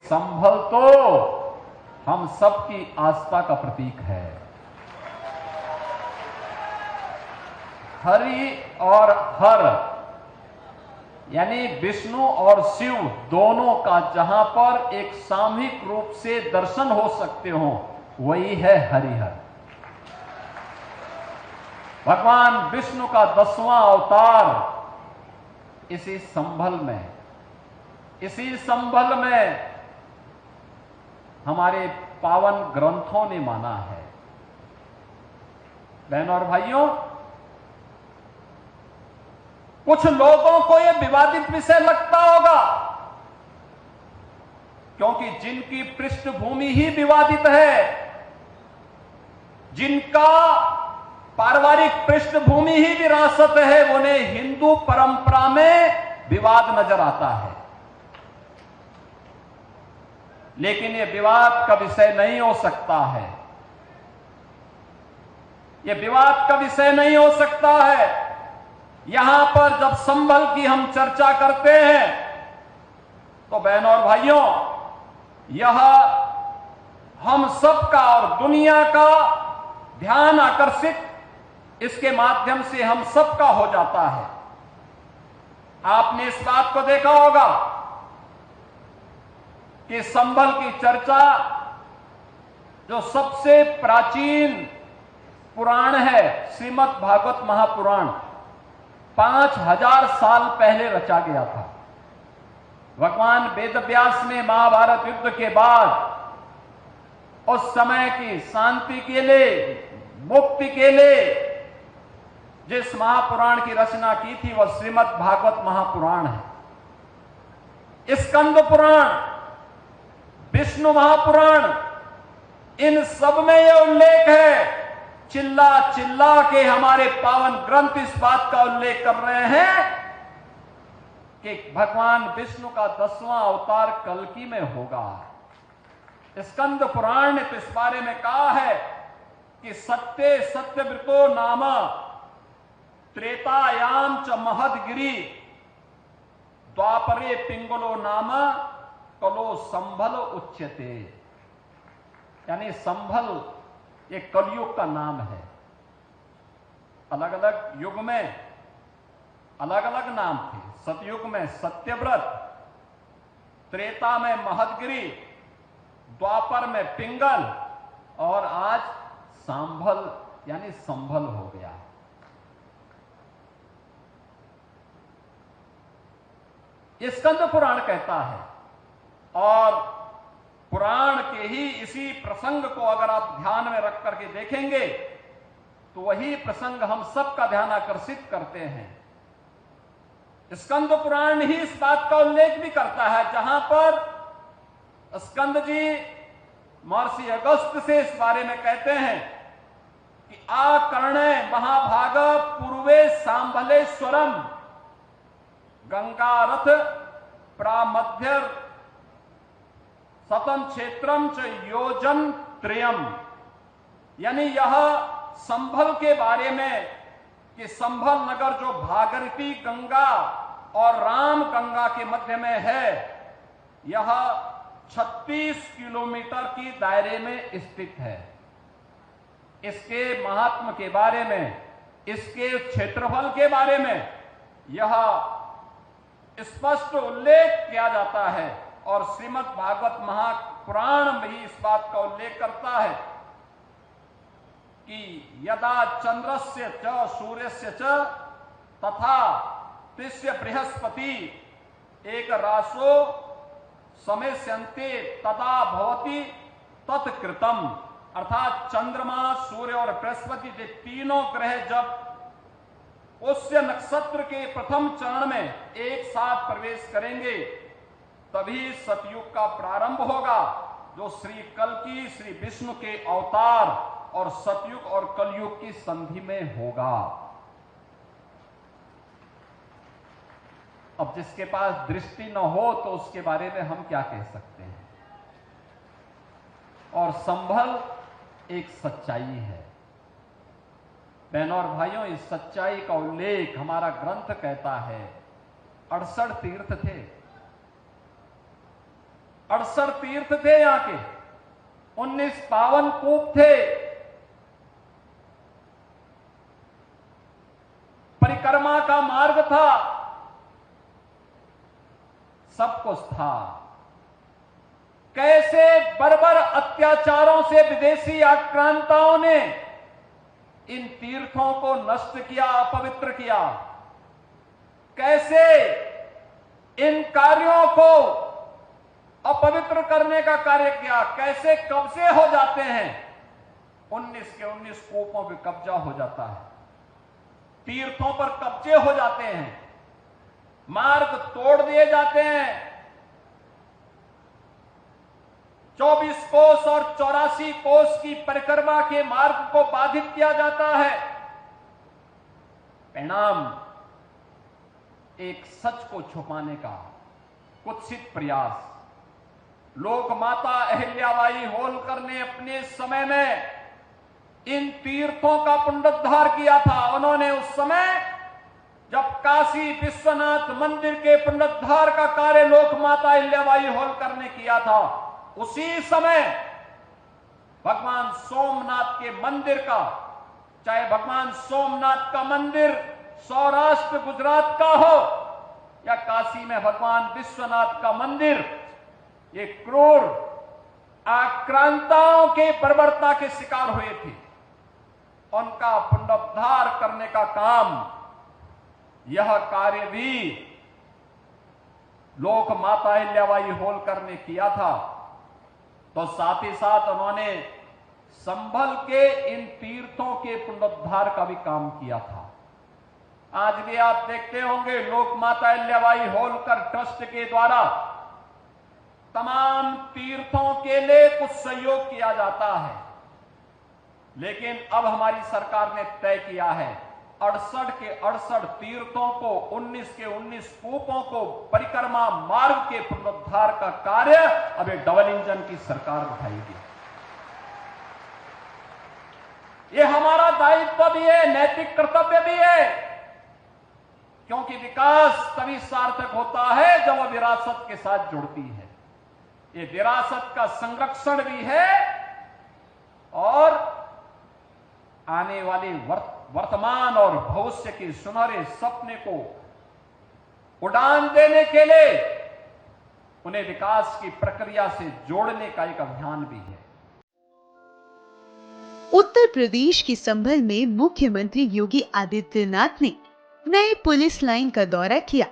संभल तो हम सबकी आस्था का प्रतीक है। हरि और हर यानी विष्णु और शिव दोनों का जहां पर एक सामूहिक रूप से दर्शन हो सकते हो वही है हरिहर। भगवान विष्णु का 10वां अवतार इसी संभल में हमारे पावन ग्रंथों ने माना है। बहनों और भाइयों, कुछ लोगों को यह विवादित विषय लगता होगा क्योंकि जिनकी पृष्ठभूमि ही विवादित है, जिनका पारिवारिक पृष्ठभूमि ही विरासत है, उन्हें हिंदू परंपरा में विवाद नजर आता है। लेकिन यह विवाद का विषय नहीं हो सकता है। यह विवाद का विषय नहीं हो सकता है। यहां पर जब संभल की हम चर्चा करते हैं तो बहनों और भाइयों, यह हम सबका और दुनिया का ध्यान आकर्षित इसके माध्यम से हम सबका हो जाता है। आपने इस बात को देखा होगा कि संभल की चर्चा जो सबसे प्राचीन पुराण है, श्रीमद् भागवत महापुराण, 5000 साल पहले रचा गया था। भगवान वेदव्यास ने महाभारत युद्ध के बाद उस समय की शांति के लिए, मुक्ति के लिए जिस महापुराण की रचना की थी वह श्रीमद् भागवत महापुराण है। स्कंद पुराण, विष्णु महापुराण, इन सब में यह उल्लेख है। चिल्ला चिल्ला के हमारे पावन ग्रंथ इस बात का उल्लेख कर रहे हैं कि भगवान विष्णु का 10वां अवतार कल्कि में होगा। स्कंद पुराण ने तो इस बारे में कहा है कि सत्य सत्यव्रतो नाम त्रेतायाम च महदगिरी द्वापरे पिंगलो नाम कलो संभल उच्यते। यानी संभल ये कलयुग का नाम है। अलग अलग युग में अलग अलग नाम थे। सतयुग में सत्यव्रत, त्रेता में महदगिरी, द्वापर में पिंगल और आज सांभल यानी संभल हो गया। ये स्कंद पुराण कहता है और पुराण के ही इसी प्रसंग को अगर आप ध्यान में रख करके देखेंगे तो वही प्रसंग हम सबका ध्यान आकर्षित करते हैं। स्कंद पुराण ही इस बात का उल्लेख भी करता है, जहां पर स्कंद जी महर्षि अगस्त से इस बारे में कहते हैं कि आकर्णे महाभाग पूर्वे सांभलेश्वरम गंगारथ प्रामध्य सतन क्षेत्रम च योजन त्रयम। यानी यह संभल के बारे में कि संभल नगर जो भागीरथी गंगा और राम गंगा के मध्य में है, यह 36 किलोमीटर की दायरे में स्थित है। इसके महात्म के बारे में, इसके क्षेत्रफल के बारे में यह स्पष्ट उल्लेख किया जाता है और श्रीमद् भागवत महापुराण में ही इस बात का उल्लेख करता है कि यदा चंद्रस्य च सूर्यस्य च तथा तिस्य बृहस्पति एक राशो समेस्यन्ते तदा भवति तत्कृतम। अर्थात चंद्रमा, सूर्य और बृहस्पति के तीनों ग्रह जब उस्य नक्षत्र के प्रथम चरण में एक साथ प्रवेश करेंगे तभी सतयुग का प्रारंभ होगा, जो श्री कल्कि श्री विष्णु के अवतार और सतयुग और कलयुग की संधि में होगा। अब जिसके पास दृष्टि न हो तो उसके बारे में हम क्या कह सकते हैं। और संभल एक सच्चाई है। बहनों और भाइयों, इस सच्चाई का उल्लेख हमारा ग्रंथ कहता है। 68 तीर्थ थे। 68 तीर्थ थे यहाँ के, 19 पावन कूप थे, परिक्रमा का मार्ग था, सब कुछ था। कैसे बर्बर अत्याचारों से विदेशी आक्रांताओं ने इन तीर्थों को नष्ट किया, अपवित्र किया, कैसे इन कार्यों को अपवित्र करने का कार्य किया, कैसे कब्जे हो जाते हैं, 19 के 19 कूपों पर कब्जा हो जाता है, तीर्थों पर कब्जे हो जाते हैं, मार्ग तोड़ दिए जाते हैं, 24 कोस और 84 कोस की परिक्रमा के मार्ग को बाधित किया जाता है। परिणाम एक सच को छुपाने का कुत्सित प्रयास। लोक माता अहिल्याबाई होलकर ने अपने समय में इन तीर्थों का पुनरुद्धार किया था। उन्होंने उस समय जब काशी विश्वनाथ मंदिर के पुनरुद्धार का कार्य लोक माता अहिल्याबाई होलकर ने किया था, उसी समय भगवान सोमनाथ के मंदिर का, चाहे भगवान सोमनाथ का मंदिर सौराष्ट्र गुजरात का हो या काशी में भगवान विश्वनाथ का मंदिर, ये क्रूर आक्रांताओं के बर्बरता के शिकार हुए थे। उनका पुनरुद्धार करने का काम, यह कार्य भी लोक माता अहिल्याबाई होलकर ने किया था। तो साथ ही साथ उन्होंने संभल के इन तीर्थों के पुनरुद्धार का भी काम किया था। आज भी आप देखते होंगे लोक माता अहिल्याबाई होलकर ट्रस्ट के द्वारा तमाम तीर्थों के लिए कुछ सहयोग किया जाता है, लेकिन अब हमारी सरकार ने तय किया है 68 के 68 तीर्थों को, 19 के 19 कूपों को, परिक्रमा मार्ग के पुनरुद्धार का कार्य अब एक डबल इंजन की सरकार उठाएगी। ये हमारा दायित्व भी है, नैतिक कर्तव्य भी है, क्योंकि विकास तभी सार्थक होता है जब वह विरासत के साथ जुड़ती है। ये विरासत का संरक्षण भी है और आने वाले वर्तमान और भविष्य के सुनहरे सपने को उड़ान देने के लिए उन्हें विकास की प्रक्रिया से जोड़ने का एक अभियान भी है। उत्तर प्रदेश के संभल में मुख्यमंत्री योगी आदित्यनाथ ने नए पुलिस लाइन का दौरा किया।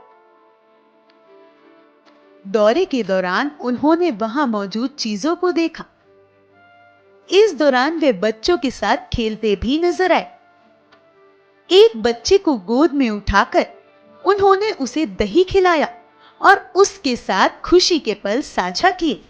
दौरे के दौरान उन्होंने वहां मौजूद चीजों को देखा। इस दौरान वे बच्चों के साथ खेलते भी नजर आए। एक बच्चे को गोद में उठाकर उन्होंने उसे दही खिलाया और उसके साथ खुशी के पल साझा किए।